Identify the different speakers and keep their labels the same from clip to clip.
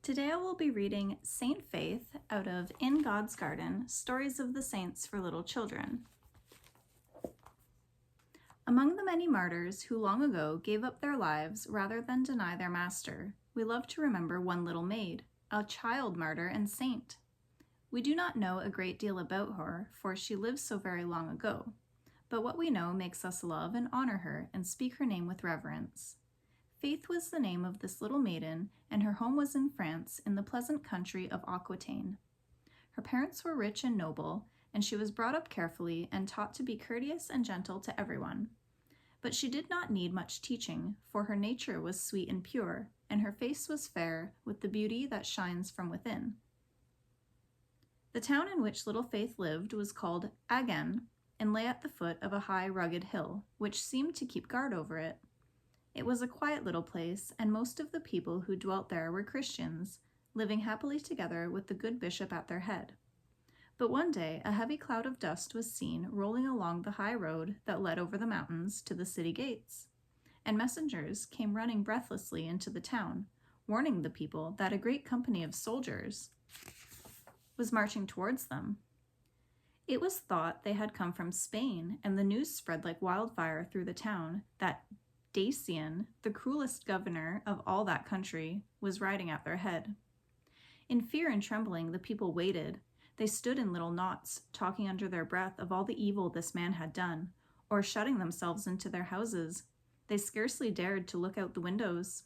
Speaker 1: Today I will be reading Saint Faith out of In God's Garden, Stories of the Saints for Little Children. Among the many martyrs who long ago gave up their lives rather than deny their master, we love to remember one little maid, a child martyr and saint. We do not know a great deal about her, for she lived so very long ago, but what we know makes us love and honor her and speak her name with reverence. Faith was the name of this little maiden, and her home was in France, in the pleasant country of Aquitaine. Her parents were rich and noble, and she was brought up carefully and taught to be courteous and gentle to everyone. But she did not need much teaching, for her nature was sweet and pure, and her face was fair, with the beauty that shines from within. The town in which little Faith lived was called Agen, and lay at the foot of a high, rugged hill, which seemed to keep guard over it. It was a quiet little place, and most of the people who dwelt there were Christians, living happily together with the good bishop at their head. But one day a heavy cloud of dust was seen rolling along the high road that led over the mountains to the city gates, and messengers came running breathlessly into the town, warning the people that a great company of soldiers was marching towards them. It was thought they had come from Spain, and the news spread like wildfire through the town that Dacian, the cruelest governor of all that country, was riding at their head. In fear and trembling, the people waited. They stood in little knots, talking under their breath of all the evil this man had done, or shutting themselves into their houses. They scarcely dared to look out the windows.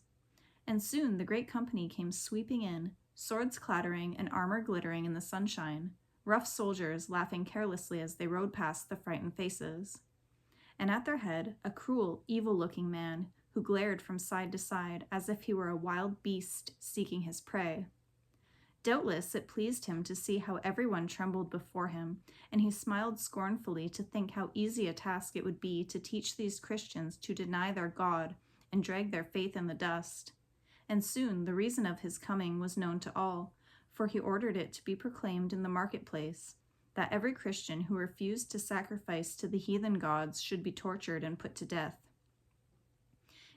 Speaker 1: And soon the great company came sweeping in, swords clattering and armor glittering in the sunshine, rough soldiers laughing carelessly as they rode past the frightened faces. And at their head, a cruel, evil-looking man who glared from side to side as if he were a wild beast seeking his prey. Doubtless it pleased him to see how everyone trembled before him, and he smiled scornfully to think how easy a task it would be to teach these Christians to deny their God and drag their faith in the dust. And soon the reason of his coming was known to all, for he ordered it to be proclaimed in the marketplace, that every Christian who refused to sacrifice to the heathen gods should be tortured and put to death.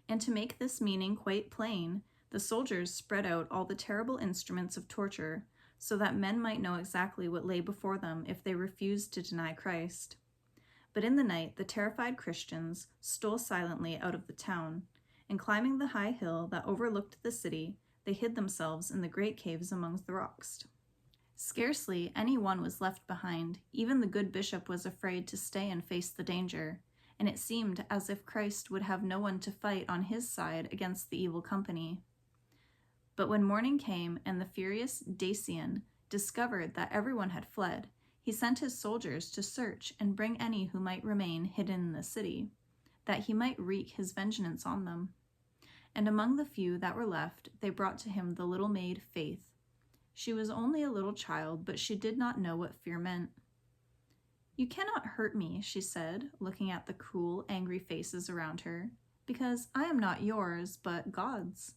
Speaker 1: And to make this meaning quite plain, the soldiers spread out all the terrible instruments of torture, so that men might know exactly what lay before them if they refused to deny Christ. But in the night, the terrified Christians stole silently out of the town, and climbing the high hill that overlooked the city, they hid themselves in the great caves among the rocks. Scarcely any one was left behind. Even the good bishop was afraid to stay and face the danger, and it seemed as if Christ would have no one to fight on his side against the evil company. But when morning came and the furious Dacian discovered that everyone had fled, he sent his soldiers to search and bring any who might remain hidden in the city, that he might wreak his vengeance on them. And among the few that were left, they brought to him the little maid Faith. She was only a little child, but she did not know what fear meant. "You cannot hurt me," she said, looking at the cruel, angry faces around her, "because I am not yours, but God's."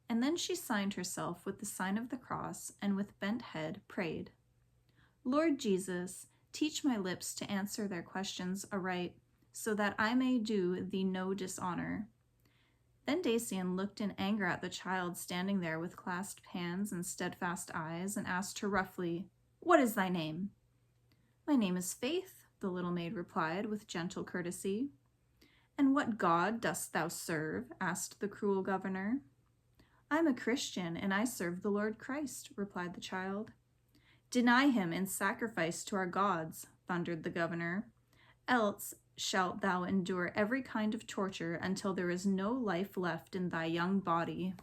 Speaker 1: And then she signed herself with the sign of the cross, and with bent head prayed, "Lord Jesus, teach my lips to answer their questions aright, so that I may do thee no dishonor." Then Dacian looked in anger at the child standing there with clasped hands and steadfast eyes, and asked her roughly, "What is thy name?" "My name is Faith," the little maid replied with gentle courtesy. "And what God dost thou serve?" asked the cruel governor. "I am a Christian, and I serve the Lord Christ," replied the child. "Deny him and sacrifice to our gods," thundered the governor, "else shalt thou endure every kind of torture until there is no life left in thy young body."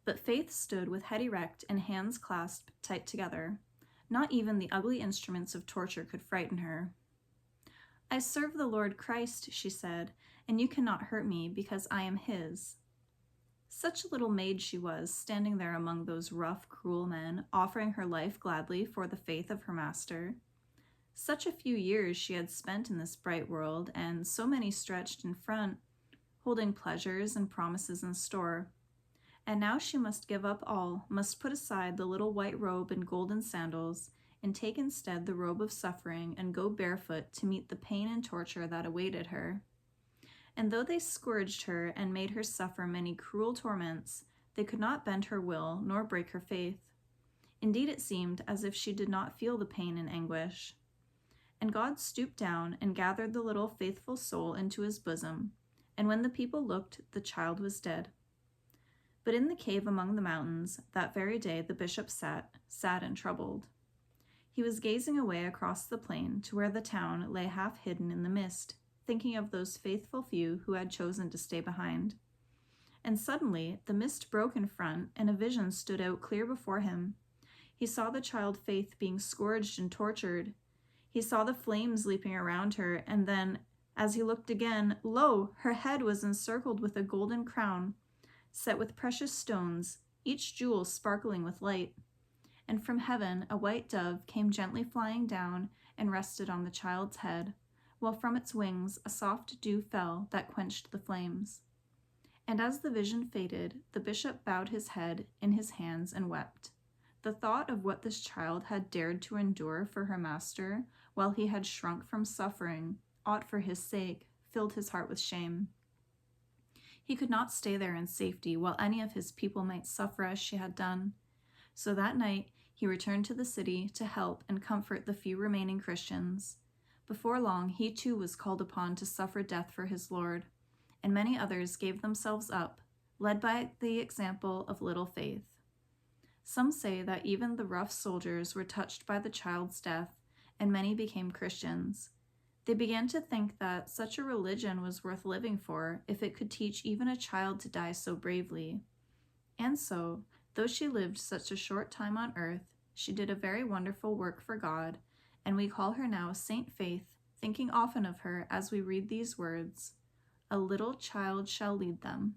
Speaker 1: But Faith stood with head erect and hands clasped tight together. Not even the ugly instruments of torture could frighten her. "I serve the Lord Christ," she said, "and you cannot hurt me because I am his." Such a little maid she was, standing there among those rough, cruel men, offering her life gladly for the faith of her master. Such a few years she had spent in this bright world, and so many stretched in front, holding pleasures and promises in store. And now she must give up all, must put aside the little white robe and golden sandals, and take instead the robe of suffering and go barefoot to meet the pain and torture that awaited her. And though they scourged her and made her suffer many cruel torments, they could not bend her will nor break her faith. Indeed, it seemed as if she did not feel the pain and anguish. And God stooped down and gathered the little faithful soul into his bosom, and when the people looked, the child was dead. But in the cave among the mountains, that very day the bishop sat, sad and troubled. He was gazing away across the plain to where the town lay half hidden in the mist, thinking of those faithful few who had chosen to stay behind. And suddenly the mist broke in front, and a vision stood out clear before him. He saw the child Faith being scourged and tortured. He saw the flames leaping around her, and then, as he looked again, lo, her head was encircled with a golden crown, set with precious stones, each jewel sparkling with light. And from heaven a white dove came gently flying down and rested on the child's head, while from its wings a soft dew fell that quenched the flames. And as the vision faded, the bishop bowed his head in his hands and wept. The thought of what this child had dared to endure for her master, while he had shrunk from suffering aught for his sake, filled his heart with shame. He could not stay there in safety while any of his people might suffer as she had done. So that night he returned to the city to help and comfort the few remaining Christians. Before long, he too was called upon to suffer death for his Lord, and many others gave themselves up, led by the example of little Faith. Some say that even the rough soldiers were touched by the child's death, and many became Christians. They began to think that such a religion was worth living for if it could teach even a child to die so bravely. And so, though she lived such a short time on earth, she did a very wonderful work for God, and we call her now Saint Faith, thinking often of her as we read these words, "A little child shall lead them."